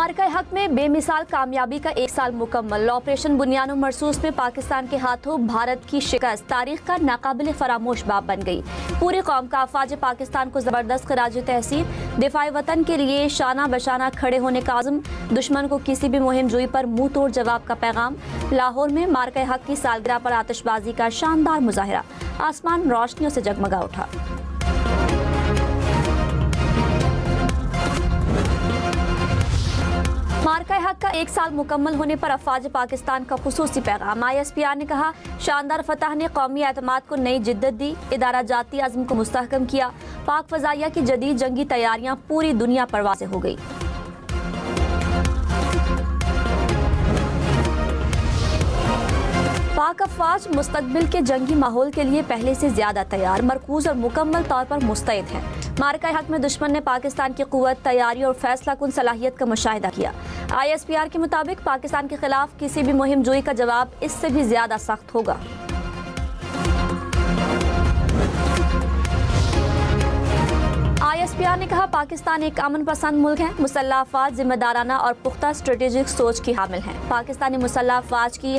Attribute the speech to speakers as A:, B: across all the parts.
A: मार्का हक में बेमिसाल कामयाबी का एक साल मुकम्मल। ऑपरेशन बुनियान मरसूस में पाकिस्तान के हाथों भारत की शिकस्त तारीख का नाकाबिल फरामोश बाब बन गई। पूरी कौम का अफवाज पाकिस्तान को जबरदस्त खराज तहसीन, दिफाई वतन के लिए शाना बशाना खड़े होने का आज़म, दुश्मन को किसी भी मुहिम जुई पर मुंह तोड़ जवाब का पैगाम। लाहौर में मार्का हक की सालगिरह पर आतिशबाजी का शानदार मुजाहिरा, आसमान रोशनियों से जगमगा उठा। मार्का हक का एक साल मुकम्मल होने पर अफवाज पाकिस्तान का खुसूसी पैगाम। ISPR ने कहा, शानदार फतह ने कौमी एतमाद को नई जिद्दत दी, इदारा जाती आज़म को मुस्तहकम किया। पाक फजाइया की जदीद जंगी तैयारियां पूरी दुनिया पर वाज़ेह हो गई। पाक अफवाज मुस्तकबिल के जंगी माहौल के लिए पहले से ज्यादा तैयार, मरकूज और मुकम्मल तौर पर मुस्तैद है। मार्का हक में दुश्मन ने पाकिस्तान की कुव्वत, तैयारी और फैसला कुन सलाहियत का मुशाहिदा किया। ISPR के मुताबिक पाकिस्तान के खिलाफ किसी भी मुहिम जोई का जवाब इससे भी ज्यादा सख्त होगा। ISPR ने कहा, पाकिस्तान एक अमन पसंद मुल्क है। मुसल्लह अफवाज जिम्मेदाराना और पुख्ता स्ट्रेटेजिक सोच की हामिल हैं। पाकिस्तानी मुसल्लह अफवाज की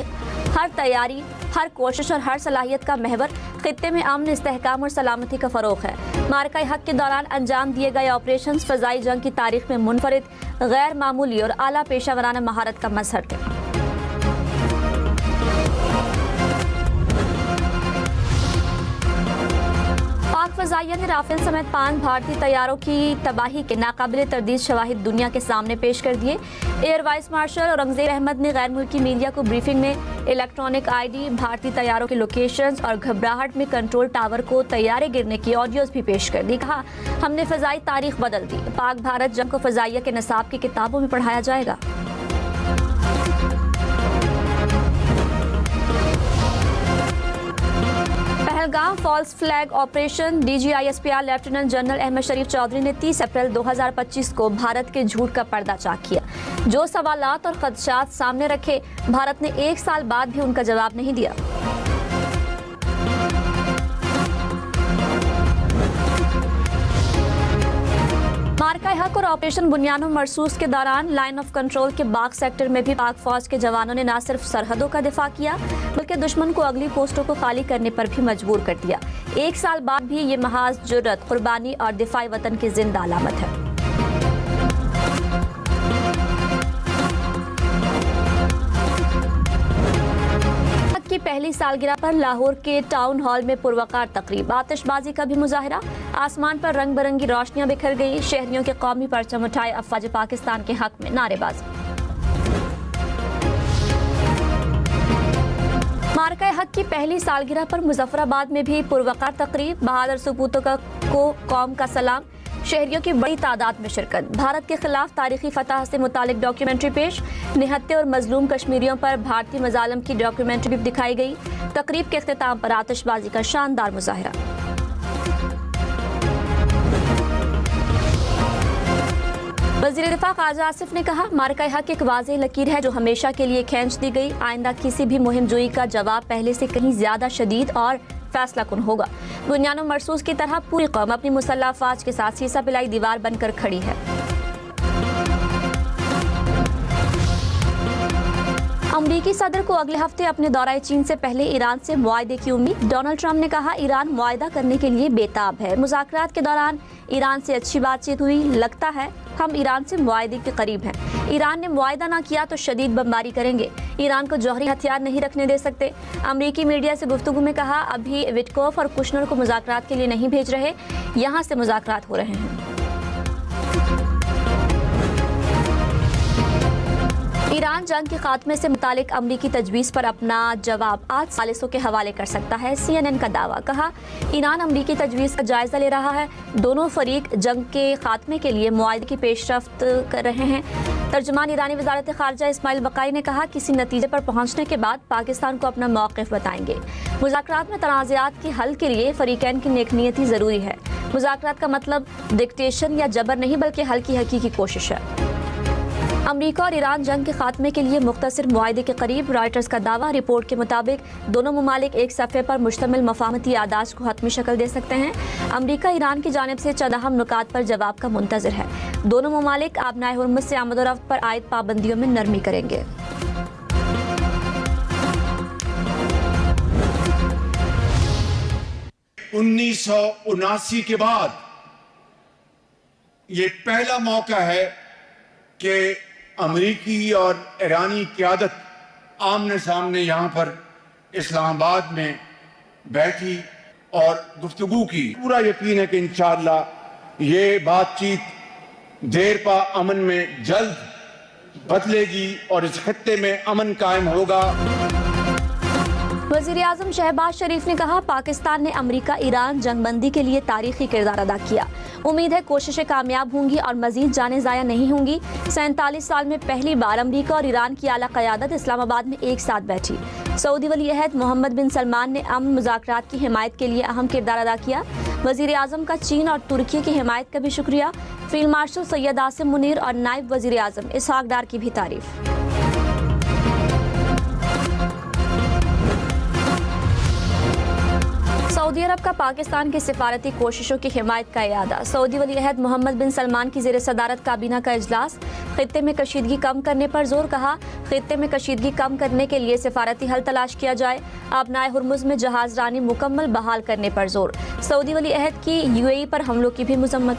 A: हर तैयारी, हर कोशिश और हर सलाहियत का महवर खित्ते में अमन, इस्तेहकाम और सलामती का फरोग है। मार्का हक के दौरान अंजाम दिए गए ऑपरेशन फ़ज़ाई जंग की तारीख में मुनफरिद, गैर मामूली और आला पेशा वराना महारत का मजहर है। पाक फजाइया ने राफेल समेत 5 भारतीय तैयारों की तबाही के नाकाबिल तरदीद शवाहिद दुनिया के सामने पेश कर दिए। Air vice marshal Aurangzeb Ahmed ने गैर मुल्की मीडिया को ब्रीफिंग में इलेक्ट्रॉनिक ID, भारतीय तैयारों के लोकेशंस और घबराहट में कंट्रोल टावर को तैयारे गिरने की ऑडियोज भी पेश कर दी। कहा, हमने फजाई तारीख बदल दी। पाक भारत जंग को फजाइया के निसाब की किताबों में पढ़ाया जाएगा। Pahalgam false flag operation. DG ISPR lieutenant general Ahmed Sharif Chaudhry ने 30 अप्रैल 2025 को भारत के झूठ का पर्दा चाक किया। जो सवालात और खदशात सामने रखे, भारत ने एक साल बाद भी उनका जवाब नहीं दिया। मार्का हक और ऑपरेशन बुनियान मरसूस के दौरान लाइन ऑफ कंट्रोल के बाग सेक्टर में भी पाक फौज के जवानों ने न सिर्फ सरहदों का दिफा किया, बल्कि दुश्मन को अगली पोस्टों को खाली करने पर भी मजबूर कर दिया। एक साल बाद भी ये महाज जुर्रत, कुर्बानी और दिफाई वतन की जिंदा अलामत है। की पहली सालगिरह पर लाहौर के टाउन हॉल में पुरवकार तकरीब, आतिशबाजी का भी मुजाहिरा, आसमान पर रंग बिरंगी रोशनियां बिखर गई। शहरियों के कौमी परचम उठाए, अफवाज पाकिस्तान के हक में नारेबाजी। मार्का हक की पहली सालगिरह पर मुजफ्फराबाद में भी पुरवकार तकरीब, बहादुर सपूतों को कौम का सलाम, शहरियों की बड़ी तादाद में शिरकत। भारत के खिलाफ तारीखी फतह से मुतालिक डॉक्यूमेंट्री पेश, निहत्ते और मजलूम कश्मीरियों पर भारतीय मजालम की डॉक्यूमेंट्री भी दिखाई गई। तकरीब के इख्तिताम पर आतिशबाजी का शानदार मुजाहिरा। वज़ीर दिफा ख्वाजा आसिफ ने कहा, मार्का हक एक वाज़ेह लकीर है जो हमेशा के लिए खींच दी गई। आइंदा किसी भी मुहिम जोई का जवाब पहले से कहीं ज्यादा शदीद और फैसला कुन होगा। बुनियान मरसूस की तरह पूरी कौम अपनी मुसल्लह अफवाज के साथ सीसा पिलाई दीवार बनकर खड़ी है। अमरीकी सदर को अगले हफ्ते अपने दौरे चीन से पहले ईरान से मुआहदे की उम्मीद। डोनाल्ड ट्रंप ने कहा, ईरान मुआहदा करने के लिए बेताब है। मुज़ाकरात के दौरान ईरान से अच्छी बातचीत हुई, लगता है हम ईरान से मुआहदे के करीब हैं। ईरान ने मुआहदा ना किया तो शदीद बमबारी करेंगे। ईरान को जौहरी हथियार नहीं रखने दे सकते। अमरीकी मीडिया से गुफ्तगू में कहा, अभी विटकोफ और कुशनर को मुज़ाकरात के लिए नहीं भेज रहे, यहाँ से मुज़ाकरात हो रहे हैं। ईरान जंग के खात्मे से मुतालिक अमरीकी तजवीज़ पर अपना जवाब आज सालिसों के हवाले कर सकता है। CNN का दावा। कहा, ईरान अमरीकी तजवीज़ का जायजा ले रहा है। दोनों फरीक जंग के खात्मे के लिए मुआहदे की पेशरफ्त कर रहे हैं। तर्जुमान ईरानी वज़ारत ख़ारजा इस्माइल बक़ाई ने कहा, किसी नतीजे पर पहुँचने के बाद पाकिस्तान को अपना मौक़िफ़ बताएंगे। मुज़ाकरात में तनाज़ात के हल के लिए फ़रीक़ैन की नेकनीयती ज़रूरी है। मुज़ाकरात का मतलब डिक्टेशन या जबर नहीं, बल्कि हल की हकीकी कोशिश है। अमेरिका और ईरान जंग के खात्मे के लिए मुख्तसर मुआहदे के करीब, रॉयटर्स का दावा। रिपोर्ट के मुताबिक दोनों ममालिक एक सफ़े पर मुश्तमिल मफाहमती यादाश्त को हतमी शक्ल दे सकते हैं। अमेरिका ईरान की जानिब से चंद अहम नुकात पर जवाब का मुंतज़िर है। दोनों ममालिक आबनाए हुर्मुज़ से आमद-ओ-रफ्त पर आयद पाबंदियों में नरमी करेंगे।
B: उन्नीस के बाद ये पहला मौका है कि अमरीकी और ईरानी क़यादत आमने सामने यहाँ पर इस्लामाबाद में बैठी और गुफ्तगू की। पूरा यकीन है कि इंशाअल्लाह ये बातचीत देर पा अमन में जल्द बदलेगी और इस खत्ते में अमन कायम होगा।
A: वज़ीर-ए-आज़म शहबाज शरीफ ने कहा, पाकिस्तान ने अमेरिका ईरान जंगबंदी के लिए तारीखी किरदार अदा किया। उम्मीद है कोशिशें कामयाब होंगी और मजीद जानें ज़ाया नहीं होंगी। 47 साल में पहली बार अमेरिका और ईरान की आला क़यादत इस्लामाबाद में एक साथ बैठी। सऊदी वली-ए-अहद मोहम्मद बिन सलमान ने अमन मुज़ाकरात की हिमायत के लिए अहम किरदार अदा किया। वज़ीर-ए-आज़म का चीन और तुर्की की हिमायत का भी शुक्रिया। फील्ड मार्शल सैयद आसिम मुनीर और नायब वज़ीर-ए-आज़म इसहाक डार की भी तारीफ। सऊदी अरब का पाकिस्तान की सिफारती कोशिशों की हिमायत का इरादा। सऊदी वली-ए-अहद मोहम्मद बिन सलमान की ज़ेर सदारत काबीना का इजलास। खित्ते में कशीदगी कम करने पर जोर। कहा, खित्ते में कशीदगी कम करने के लिए सिफारती हल तलाश किया जाए। आबनाए हुर्मुज़ में जहाज रानी मुकम्मल बहाल करने पर जोर। सऊदी वली-ए-अहद की UAE पर हमलों की भी मजम्मत।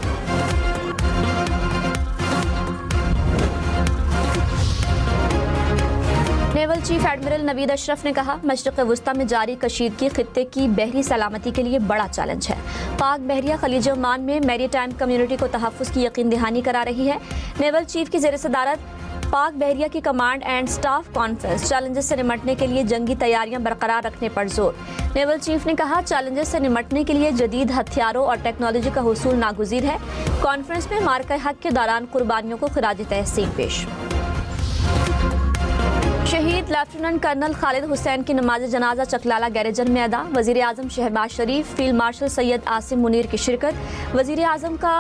A: Naval chief admiral Naveed Ashraf ने कहा, मशरिक़ वुस्ता में जारी कशीदगी खित्ते की बहरी सलामती के लिए बड़ा चैलेंज है। पाक बहरिया खलीज ओमान में मैरी टाइम कम्युनिटी को तहफ़्फ़ुज़ की यकीन दहानी करा रही है। नेवल चीफ की ज़ेर सदारत पाक बहरिया की command and staff conference challenges से निमटने के लिए जंगी तैयारियां बरकरार रखने पर जोर। नेवल चीफ ने कहा, चैलेंजेस से निमटने के लिए जदीद हथियारों और टेक्नोलॉजी का हुसूल नागुज़ीर है। कॉन्फ्रेंस में मार्का हक के दौरान कुर्बानियों को खिराज तहसीन पेश। शहीद लेफ्टिनेंट कर्नल खालिद हुसैन की नमाज जनाजा चकलाला गैरेजन में अदा। वज़ीर-ए-आज़म शहबाज शरीफ, फील्ड मार्शल सैयद आसिम मुनीर की शिरकत। वज़ीर-ए-आज़म का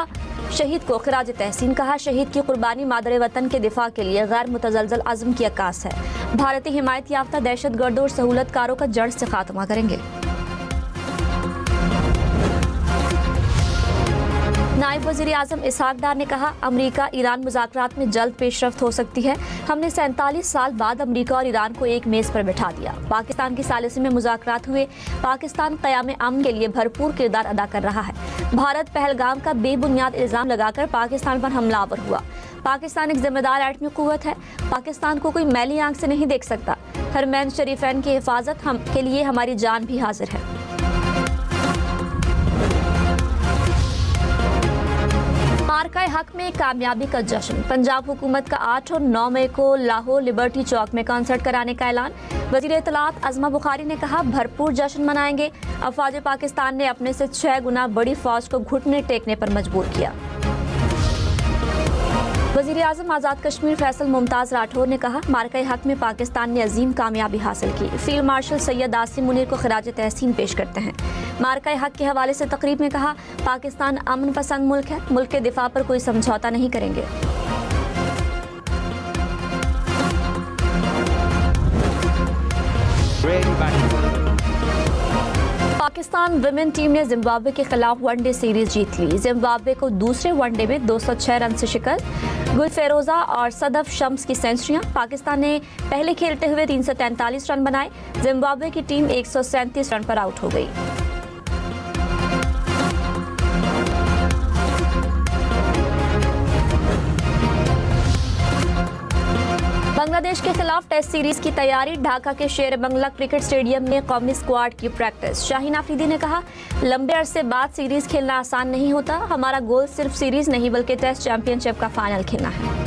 A: शहीद को खिराज तहसीन। कहा, शहीद की कुर्बानी मादर वतन के दिफा के लिए गैर मुतज़लज़ल अज़्म की अक्कास है। भारतीय हिमायत याफ्ता दहशतगर्दों और सहूलतकारों का जड़ से खात्मा करेंगे। नायब वज़ीर-ए-आज़म इसहाक डार ने कहा, अमेरिका ईरान मुज़ाकरात में जल्द पेशरफ्त हो सकती है। हमने 47 साल बाद अमेरिका और ईरान को एक मेज़ पर बिठा दिया। पाकिस्तान की सालिसी में मुज़ाकरात हुए। पाकिस्तान क़याम अमन के लिए भरपूर किरदार अदा कर रहा है। भारत पहलगाम का बेबुनियाद इल्ज़ाम लगाकर पाकिस्तान पर हमलावर हुआ। पाकिस्तान एक जिम्मेदार एटमी क़ुव्वत है। पाकिस्तान को कोई मैली आंख से नहीं देख सकता। हरमैन शरीफैन की हिफाजत के लिए हमारी जान भी हाजिर है। मार्का हक में कामयाबी का जश्न। पंजाब हुकूमत का 8 और 9 मई को लाहौर लिबर्टी चौक में कॉन्सर्ट कराने का ऐलान। वज़ीर इत्तलात अज़मा बुखारी ने कहा, भरपूर जश्न मनाएंगे। अफवाज पाकिस्तान ने अपने से 6 गुना बड़ी फौज को घुटने टेकने पर मजबूर किया। वज़ीर-ए-आज़म आज़ाद कश्मीर फैसल मुमताज़ राठौर ने कहा, मार्का हक में पाकिस्तान ने अजीम कामयाबी हासिल की। फील्ड मार्शल सैयद आसिम मुनीर को खिराज तहसीन पेश करते हैं। मार्का हक के हवाले से तकरीब में कहा, पाकिस्तान अमन पसंद मुल्क है। मुल्क के दिफा पर कोई समझौता नहीं करेंगे। पाकिस्तान विमेन टीम ने जिम्बाब्वे के खिलाफ वनडे सीरीज जीत ली। जिम्बाब्वे को दूसरे वनडे में 206 रन से शिकस्त। गुल फेरोजा और सदफ शम्स की सेंचुरियां। पाकिस्तान ने पहले खेलते हुए 343 रन बनाए। जिम्बाब्वे की टीम 137 रन पर आउट हो गई। बांग्लादेश के खिलाफ टेस्ट सीरीज की तैयारी। ढाका के शेर बंगला क्रिकेट स्टेडियम में कौमी स्क्वाड की प्रैक्टिस। शाहीन आफरीदी ने कहा, लंबे अरसे बाद सीरीज खेलना आसान नहीं होता। हमारा गोल सिर्फ सीरीज नहीं बल्कि टेस्ट चैंपियनशिप का फाइनल खेलना है।